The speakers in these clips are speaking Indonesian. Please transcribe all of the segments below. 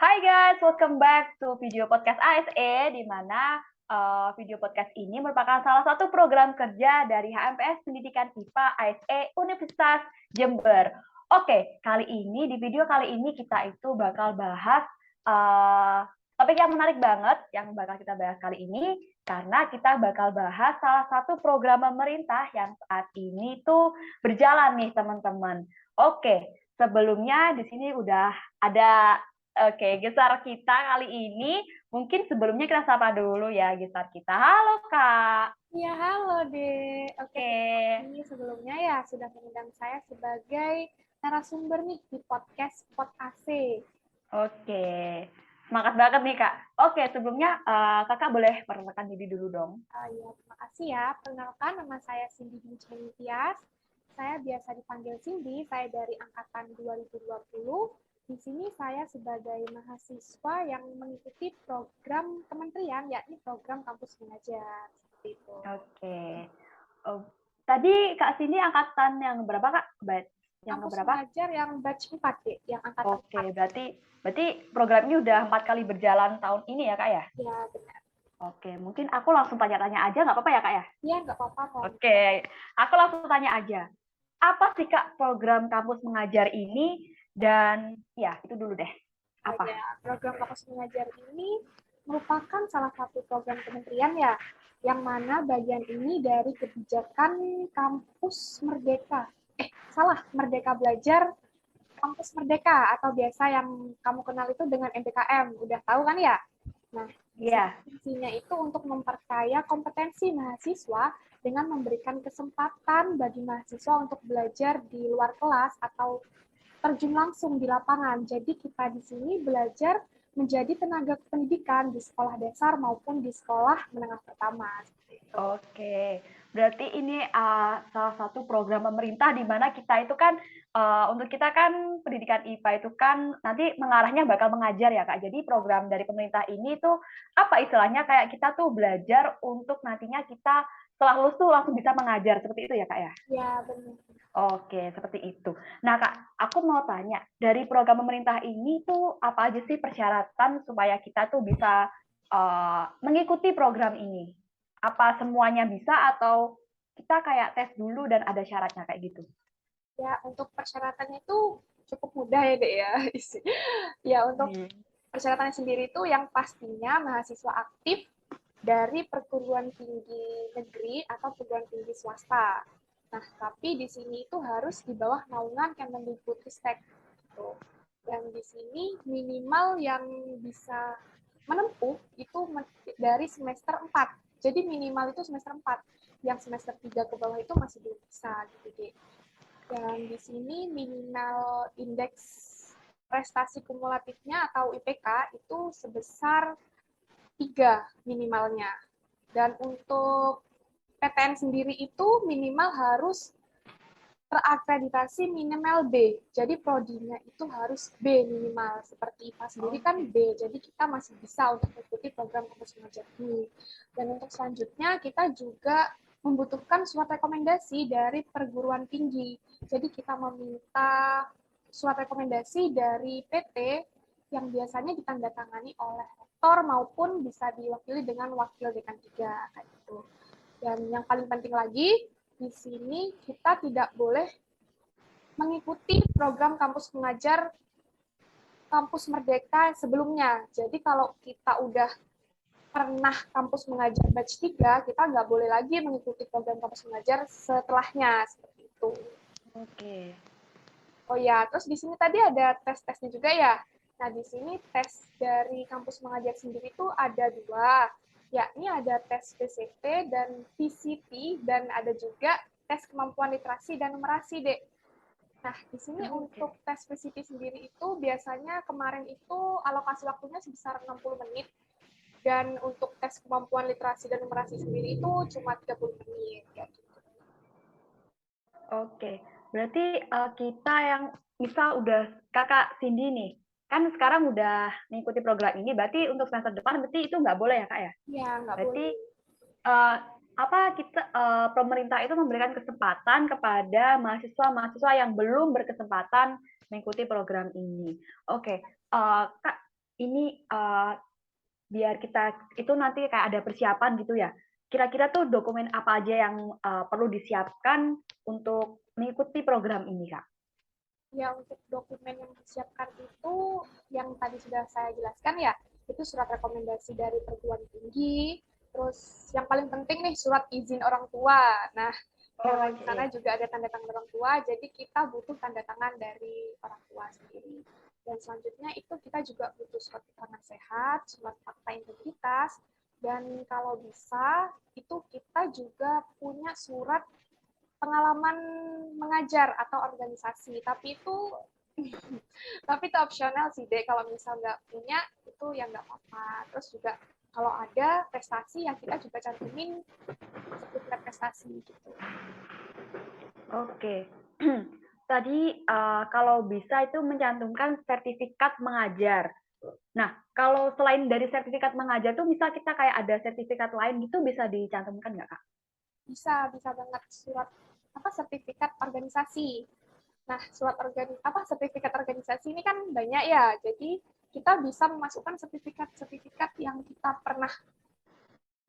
Hai guys, welcome back to video podcast ASE, di mana video podcast ini merupakan salah satu program kerja dari HMPS Pendidikan IPA ASE Universitas Jember. Oke, di video kali ini kita itu bakal bahas topik yang menarik banget yang bakal kita bahas kali ini, karena kita bakal bahas salah satu program pemerintah yang saat ini tuh berjalan nih teman-teman. Oke, sebelumnya di sini udah ada gestar kita kali ini. Mungkin sebelumnya kita sapa dulu ya gestar kita. Halo Kak. Ya, halo Dek. Oke, Oke. terima kasih sebelumnya ya sudah mengundang saya sebagai narasumber nih di podcast Pod AC. Oke. Semangat banget nih Kak. Oke, sebelumnya Kakak boleh perkenalkan diri dulu dong. Ya, terima kasih ya. Perkenalkan, nama saya Cindy Bincheng Tias. Saya biasa dipanggil Cindy, saya dari angkatan 2020. Di sini saya sebagai mahasiswa yang mengikuti program kementerian, yakni program kampus mengajar. Seperti itu. Oke. Oh, tadi Kak Cindy angkatan yang berapa Kak? Yang Kampus berapa? mengajar yang batch 4, Dek. Yang angkatan 4. Oke, berarti program ini udah 4 kali berjalan tahun ini ya Kak ya? Ya, benar. Oke, mungkin aku langsung tanya-tanya aja, nggak apa-apa ya Kak ya? Iya, nggak apa-apa. Oke, aku langsung tanya aja. Apa sih Kak program kampus mengajar ini? Dan ya, itu dulu deh. Apa? Ya, program kampus mengajar ini merupakan salah satu program kementerian ya, yang mana bagian ini dari kebijakan kampus merdeka. Merdeka belajar kampus merdeka atau biasa yang kamu kenal itu dengan MBKM. Udah tahu kan ya? Nah, Iya. fungsinya itu untuk memperkaya kompetensi mahasiswa dengan memberikan kesempatan bagi mahasiswa untuk belajar di luar kelas atau terjun langsung di lapangan. Jadi kita di sini belajar menjadi tenaga pendidikan di sekolah dasar maupun di sekolah menengah pertama. Oke, berarti ini salah satu program pemerintah di mana kita itu kan untuk kita kan pendidikan IPA itu kan nanti mengarahnya bakal mengajar ya Kak. Jadi program dari pemerintah ini tuh apa istilahnya kayak kita tuh belajar untuk nantinya kita setelah lulus tuh langsung bisa mengajar seperti itu ya Kak ya? Ya, benar. Oke, seperti itu. Nah, Kak, aku mau tanya, dari program pemerintah ini tuh apa aja sih persyaratan supaya kita tuh bisa mengikuti program ini? Apa semuanya bisa atau kita kayak tes dulu dan ada syaratnya kayak gitu? Ya, untuk persyaratannya itu cukup mudah ya, Dek ya. Ya, untuk persyaratannya sendiri itu yang pastinya mahasiswa aktif dari perguruan tinggi negeri atau perguruan tinggi swasta. Nah, tapi di sini itu harus di bawah naungan Kemendikbudristek. Gitu. Dan di sini minimal yang bisa menempuh itu dari semester 4. Jadi minimal itu semester 4. Yang semester 3 ke bawah itu masih belum bisa gitu, Dek. Dan di sini minimal indeks prestasi kumulatifnya atau IPK itu sebesar 3 minimalnya. Dan untuk PTN sendiri itu minimal harus terakreditasi minimal B. Jadi prodinya itu harus B minimal. Seperti IPA sendiri kan B. Jadi kita masih bisa untuk mengikuti program kampus mengajar ini. Dan untuk selanjutnya kita juga membutuhkan surat rekomendasi dari perguruan tinggi. Jadi kita meminta surat rekomendasi dari PT yang biasanya ditandatangani oleh rektor maupun bisa diwakili dengan wakil dekan 3 kayak gitu. Dan yang paling penting lagi, di sini kita tidak boleh mengikuti program kampus mengajar kampus merdeka sebelumnya. Jadi kalau kita udah pernah kampus mengajar batch 3, kita nggak boleh lagi mengikuti program kampus mengajar setelahnya, seperti itu. Oke. Oh ya, terus di sini tadi ada tes-tesnya juga ya. Nah, di sini tes dari kampus mengajar sendiri itu ada 2, yakni ada tes PCT dan PCT, dan ada juga tes kemampuan literasi dan numerasi, Dek. Nah, di sini untuk tes PCT sendiri itu biasanya kemarin itu alokasi waktunya sebesar 60 menit, dan untuk tes kemampuan literasi dan numerasi sendiri itu cuma 30 menit. Ya. Oke, berarti kita yang misal udah Kakak Cindy nih, kan sekarang udah mengikuti program ini, berarti untuk semester depan berarti itu nggak boleh ya Kak ya? Ya, nggak Berarti boleh. pemerintah itu memberikan kesempatan kepada mahasiswa-mahasiswa yang belum berkesempatan mengikuti program ini. Oke, Kak, ini biar kita itu nanti kayak ada persiapan gitu ya. Kira-kira tuh dokumen apa aja yang perlu disiapkan untuk mengikuti program ini, Kak? Ya, untuk dokumen yang disiapkan itu yang tadi sudah saya jelaskan ya, itu surat rekomendasi dari perguruan tinggi, terus yang paling penting nih surat izin orang tua. Nah, karena di sana Oke. juga ada tanda tangan orang tua, jadi kita butuh tanda tangan dari orang tua sendiri. Dan selanjutnya itu kita juga butuh surat keterangan sehat, surat fakta integritas, dan kalau bisa itu kita juga punya surat pengalaman mengajar atau organisasi. Tapi itu opsional sih deh, kalau misal nggak punya itu ya nggak apa-apa. Terus juga kalau ada prestasi yang kita juga cantumin sertifikat prestasi gitu. Oke. Tadi kalau bisa itu mencantumkan sertifikat mengajar. Nah, kalau selain dari sertifikat mengajar tuh misal kita kayak ada sertifikat lain gitu bisa dicantumkan nggak, Kak? Bisa banget surat apa sertifikat organisasi. Nah, sertifikat organisasi ini kan banyak ya. Jadi kita bisa memasukkan sertifikat-sertifikat yang kita pernah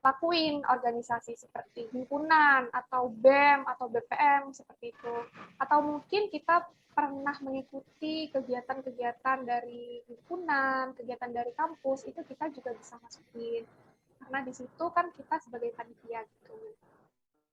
lakuin, organisasi seperti himpunan atau BEM atau BPM seperti itu. Atau mungkin kita pernah mengikuti kegiatan-kegiatan dari himpunan, kegiatan dari kampus, itu kita juga bisa masukin. Karena di situ kan kita sebagai panitia gitu.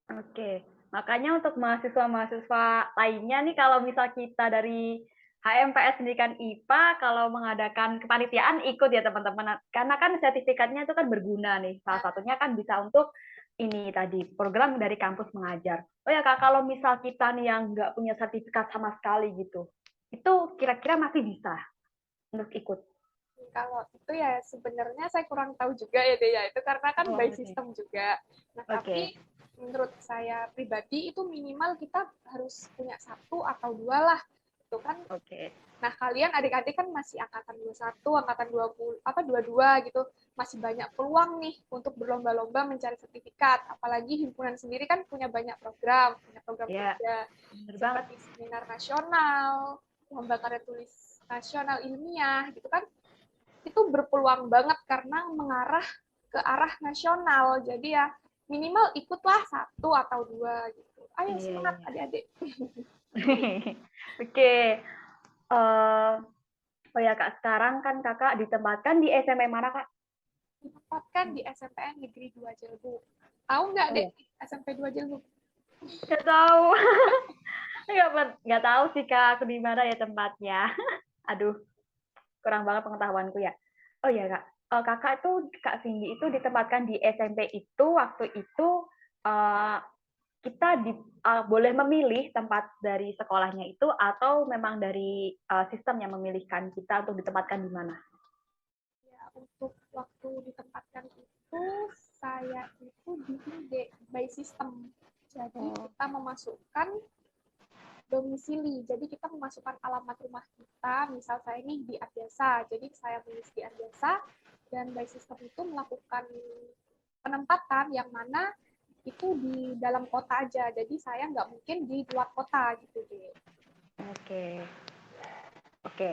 Oke, makanya untuk mahasiswa-mahasiswa lainnya nih kalau misal kita dari HMPS Pendidikan IPA kalau mengadakan kepanitiaan ikut ya teman-teman. Karena kan sertifikatnya itu kan berguna nih. Salah satunya kan bisa untuk ini tadi program dari kampus mengajar. Oh ya Kak, kalau misal kita nih yang nggak punya sertifikat sama sekali gitu, itu kira-kira masih bisa untuk ikut. Kalau itu ya sebenarnya saya kurang tahu juga ya deh ya, itu karena kan Oh, by oke. system juga. Nah, Oke. tapi menurut saya pribadi itu minimal kita harus punya satu atau dua lah. Itu kan. Oke. Nah, kalian adik-adik kan masih angkatan 21, angkatan 20, apa 22 gitu. Masih banyak peluang nih untuk berlomba-lomba mencari sertifikat. Apalagi himpunan sendiri kan punya program Ya, kerja bener banget. seperti seminar nasional, lomba karya tulis nasional ilmiah gitu kan. Itu berpeluang banget karena mengarah ke arah nasional. Jadi ya minimal ikutlah satu atau dua gitu. Ayo Iya, semangat iya. adik-adik. Oke. Oh ya Kak, sekarang kan Kakak ditempatkan di SMP mana Kak? Ditempatkan di SMPN Negeri 2 Jelbu. Tahu nggak Oh dek ya, SMP 2 Jelbu? nggak tahu. Nggak tahu sih Kak, aku di mana ya tempatnya. Aduh, kurang banget pengetahuanku ya. Oh ya Kak, Kakak itu Kak Cindy itu ditempatkan di SMP itu waktu itu eh, kita boleh memilih tempat dari sekolahnya itu atau memang dari sistem yang memilihkan kita untuk ditempatkan di mana? Ya, untuk waktu ditempatkan itu saya itu di ID by system. Jadi Oh, kita memasukkan domisili. Jadi kita memasukkan alamat rumah kita. Misal saya ini di Arjasa, jadi saya menulis di Arjasa dan by system itu melakukan penempatan yang mana itu di dalam kota aja. Jadi saya nggak mungkin di luar kota gitu deh. oke, oke.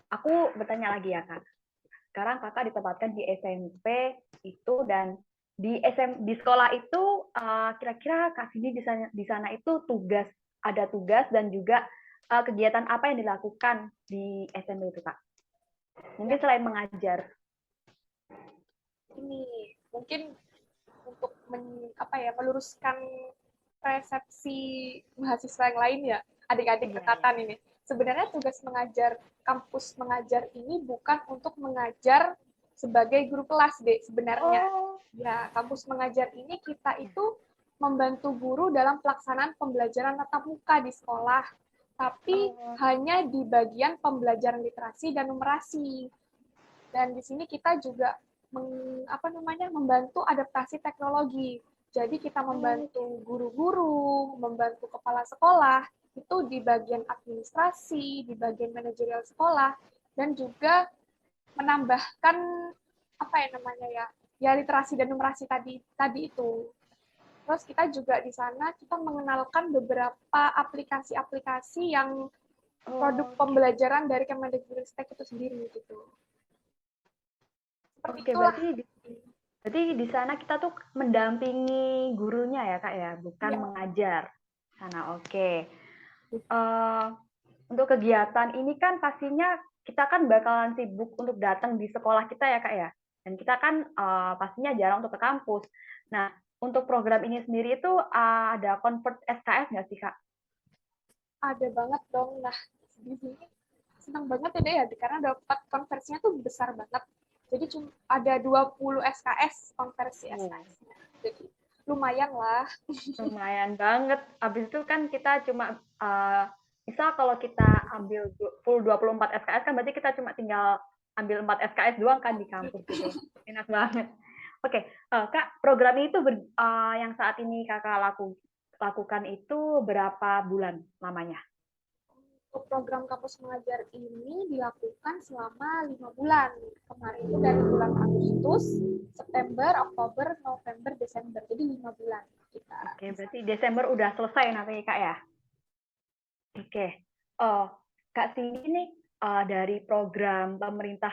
Aku bertanya lagi ya Kak. Sekarang Kakak ditempatkan di SMP itu dan di sekolah itu kira-kira Kak Cindy di sana itu ada tugas dan juga kegiatan apa yang dilakukan di SMP itu Kak? Ya, Mungkin selain mengajar. ini mungkin untuk apa ya meluruskan persepsi mahasiswa yang lain ya, adik-adik Iya, iya. angkatan ini. Sebenarnya tugas mengajar kampus mengajar ini bukan untuk mengajar sebagai guru kelas deh sebenarnya. Oh, Ya, kampus mengajar ini kita itu membantu guru dalam pelaksanaan pembelajaran tatap muka di sekolah, tapi oh, hanya di bagian pembelajaran literasi dan numerasi. Dan di sini kita juga membantu adaptasi teknologi. Jadi kita oh, membantu guru-guru, membantu kepala sekolah, itu di bagian administrasi, di bagian manajerial sekolah, dan juga menambahkan apa ya namanya ya literasi dan numerasi tadi itu. Terus kita juga di sana kita mengenalkan beberapa aplikasi-aplikasi yang produk oh, pembelajaran dari Kemendikbudristek itu sendiri gitu. Seperti Oke, itulah. berarti di sana kita tuh mendampingi gurunya ya Kak ya, bukan Ya. mengajar. Sana oke. Untuk kegiatan ini kan pastinya kita kan bakalan sibuk untuk datang di sekolah kita ya Kak ya. Dan kita kan pastinya jarang untuk ke kampus. Nah, untuk program ini sendiri itu ada convert SKS nggak sih Kak? Ada banget dong. Nah, di sini senang banget ya deh ya, karena dapat konversinya tuh besar banget. Jadi cuma ada 20 SKS konversi SKS-nya. Jadi lumayan lah. Lumayan banget. Habis itu kan kita cuma misal kalau kita ambil full 24 SKS kan berarti kita cuma tinggal ambil 4 SKS doang kan di kampus gitu. Enak banget. Oke, Kak, program itu yang saat ini Kakak lakukan itu berapa bulan lamanya? Untuk program kampus mengajar ini dilakukan selama 5 bulan. Kemarin itu dari bulan Agustus, September, Oktober, November, Desember. Jadi 5 bulan kita. Oke, berarti Desember udah selesai nanti Kak ya? Oke. Oh, Kak Cindy nih dari program pemerintah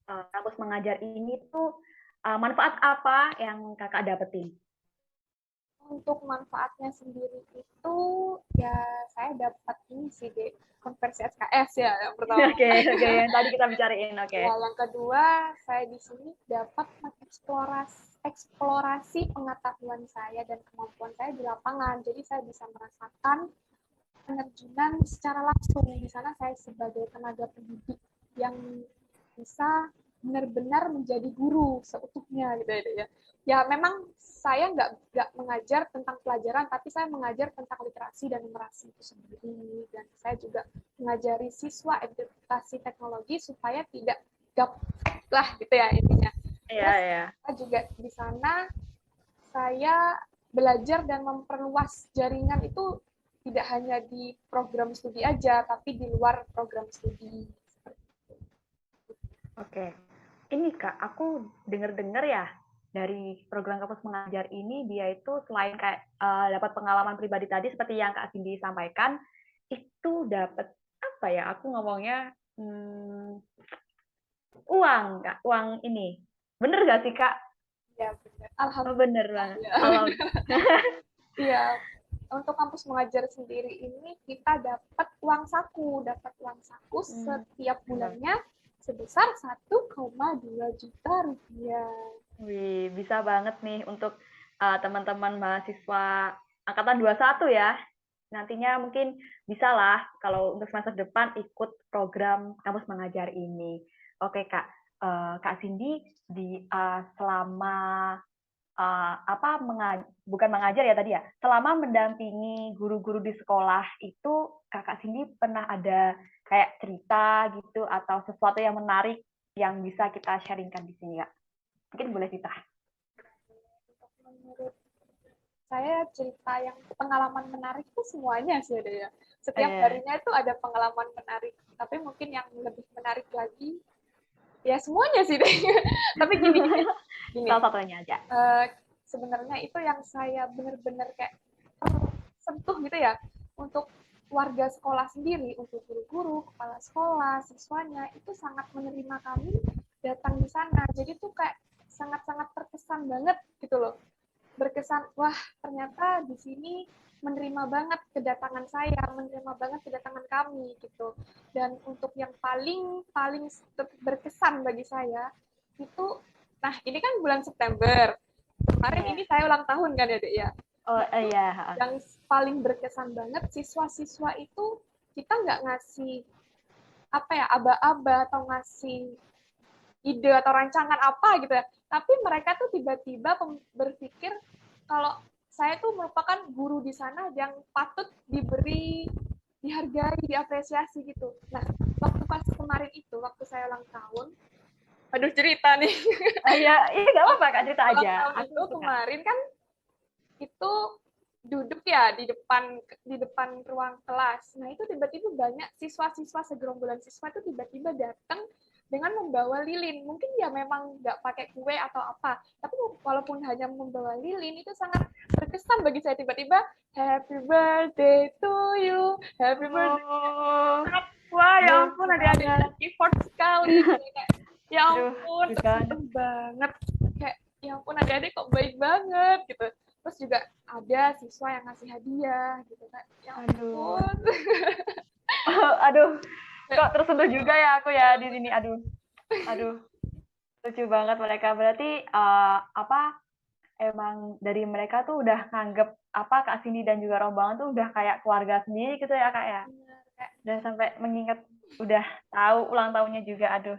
kampus mengajar ini tuh manfaat apa yang Kakak dapetin? Untuk manfaatnya sendiri itu ya saya dapat ini sih deh, konversi SKS ya yang pertama. Oke, yang tadi kita bicarain, oke. Ya, yang kedua saya di sini dapat eksplorasi pengetahuan saya dan kemampuan saya di lapangan. Jadi saya bisa merasakan penerjunan secara langsung. Di sana saya sebagai tenaga pendidik yang bisa benar-benar menjadi guru seutuhnya gitu ya. Ya memang saya nggak mengajar tentang pelajaran, tapi saya mengajar tentang literasi dan numerasi itu sendiri. Dan saya juga mengajari siswa edukasi teknologi supaya tidak gaptek lah gitu ya intinya. Terus saya juga di sana saya belajar dan memperluas jaringan itu tidak hanya di program studi aja, tapi di luar program studi. Oke. Ini Kak, aku dengar-dengar ya dari program kampus mengajar ini dia itu selain kayak dapat pengalaman pribadi tadi seperti yang Kak Cindy sampaikan, itu dapat apa ya? Aku ngomongnya uang, Kak. Uang ini. Bener gak sih, Kak? Ya, benar. Oh, Alhamdulillah. bener banget. Ya. Iya, untuk kampus mengajar sendiri ini kita dapat uang saku setiap bulannya sebesar 1,2 juta rupiah. Wih, bisa banget nih untuk teman-teman mahasiswa angkatan 21 ya. Nantinya mungkin bisa lah kalau untuk semester depan ikut program kampus mengajar ini. Oke, Kak. Kak Cindy selama bukan mengajar ya tadi ya, selama mendampingi guru-guru di sekolah itu Kakak Cindy pernah ada kayak cerita gitu atau sesuatu yang menarik yang bisa kita sharingkan di sini, Kak? Mungkin boleh kita. Menurut saya cerita yang pengalaman menarik itu semuanya sih ada ya. Setiap harinya itu ada pengalaman menarik. Tapi mungkin yang lebih menarik lagi ya semuanya sih deh. Tapi gini. Salah satunya aja. Sebenarnya itu yang saya benar-benar kayak tersentuh gitu ya untuk warga sekolah sendiri, untuk guru-guru, kepala sekolah, siswanya itu sangat menerima kami datang di sana. Jadi tuh kayak sangat-sangat terkesan banget gitu loh. Berkesan, wah ternyata di sini menerima banget kedatangan saya, menerima banget kedatangan kami gitu. Dan untuk yang paling berkesan bagi saya itu, nah ini kan bulan September. Kemarin ini saya ulang tahun kan ya, Dek ya. Oh iya. Yang paling berkesan banget siswa-siswa itu kita nggak ngasih apa ya aba-aba atau ngasih ide atau rancangan apa gitu ya. Tapi mereka tuh tiba-tiba berpikir kalau saya tuh merupakan guru di sana yang patut dihargai, diapresiasi gitu. Nah, waktu pas kemarin itu, waktu saya ulang tahun, aduh cerita nih. Iya, nggak apa-apa Kak, cerita aja. Tahun itu kemarin kan itu duduk ya di depan ruang kelas. Nah, itu tiba-tiba banyak siswa-siswa segerombolan siswa itu tiba-tiba datang dengan membawa lilin. Mungkin ya memang nggak pakai kue atau apa, tapi walaupun hanya membawa lilin itu sangat berkesan bagi saya. Tiba-tiba happy birthday to you, happy birthday. Wah, ya ampun, ada effort sekali. Ya Aduh, ampun, lucu terus banget. seneng banget. Kayak, ya ampun adik-adik kok baik banget gitu. Terus juga ada siswa yang ngasih hadiah gitu kan. Ya Aduh. ampun. Aduh, Kayak, kok tersentuh juga ya aku ya di sini. Aduh, aduh, lucu banget mereka. Berarti apa? Emang dari mereka tuh udah nganggep apa Kak Cindy dan juga Rombongan tuh udah kayak keluarga sendiri gitu ya Kak ya. bener, kayak, Dan sampai mengingat udah tahu ulang tahunnya juga. Aduh,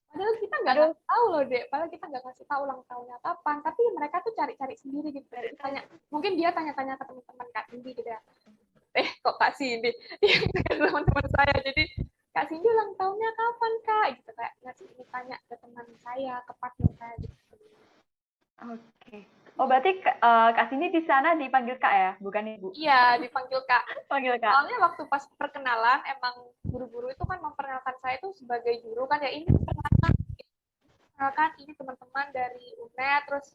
padahal kita nggak aduh. ngasih tahu loh dek, padahal kita nggak ngasih tahu ulang tahunnya kapan, tapi mereka tuh cari-cari sendiri gitu. Dari Tanya, mungkin dia tanya-tanya ke teman-teman Kak Cindy gitu ya. Kok Kak Cindy? Iya, teman-teman saya. Jadi Kak Cindy ulang tahunnya kapan Kak? Gitu kayak ngasih ini tanya ke teman saya, ke partner saya gitu. Oke. Oh berarti Kak Cindy di sana dipanggil Kak ya, bukan Ibu? Iya, dipanggil Kak. Panggil Kak. Soalnya waktu pas perkenalan, emang guru-guru itu kan memperkenalkan saya itu sebagai guru kan ya, ini perkenalkan ini teman-teman dari UNED, terus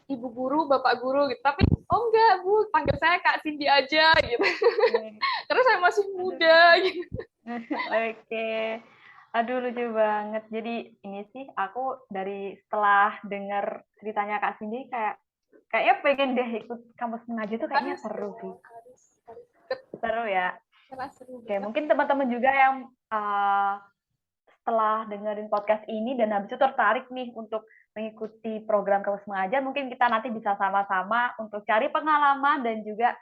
ibu guru, bapak guru gitu. Tapi oh enggak Bu, panggil saya Kak Cindy aja gitu. Karena saya masih muda gitu. Oke. Aduh lucu banget. Jadi ini sih aku dari setelah dengar ceritanya Kak Cindy kayaknya pengen deh ikut kampus mengaji tuh kayaknya Harus seru sih. harus Seru ya. karena seru Oke, banget. mungkin teman-teman juga yang setelah dengerin podcast ini dan habis itu tertarik nih untuk mengikuti program kampus mengajar, mungkin kita nanti bisa sama-sama untuk cari pengalaman dan juga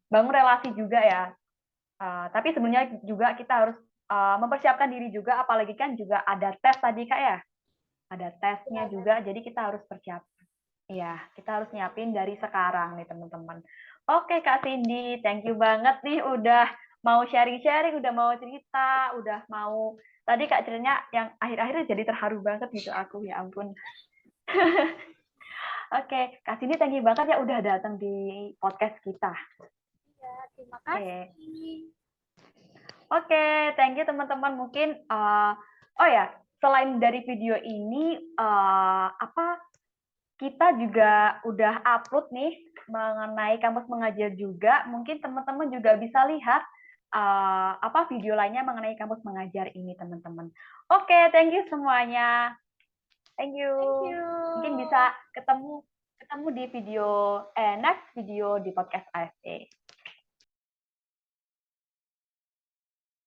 bangun relasi juga ya. Tapi sebenarnya juga kita harus mempersiapkan diri juga, apalagi kan juga ada tes tadi Kak ya. Ada tesnya Ya, juga, jadi kita harus persiapkan. Iya, kita harus nyiapin dari sekarang nih teman-teman. Oke Kak Cindy, thank you banget nih udah mau sharing-sharing, udah mau cerita, udah mau tadi Kak ceritanya yang akhir-akhirnya jadi terharu banget gitu aku, ya ampun. Oke, Kak Cindy thank you banget ya udah datang di podcast kita. ya, terima Oke. kasih. Oke, thank you teman-teman. Mungkin oh ya, selain dari video ini apa kita juga udah upload nih mengenai kampus mengajar juga. Mungkin teman-teman juga bisa lihat apa video lainnya mengenai kampus mengajar ini, teman-teman. Oke, thank you semuanya. Thank you. Thank you. Mungkin bisa ketemu di video next video di podcast ASE.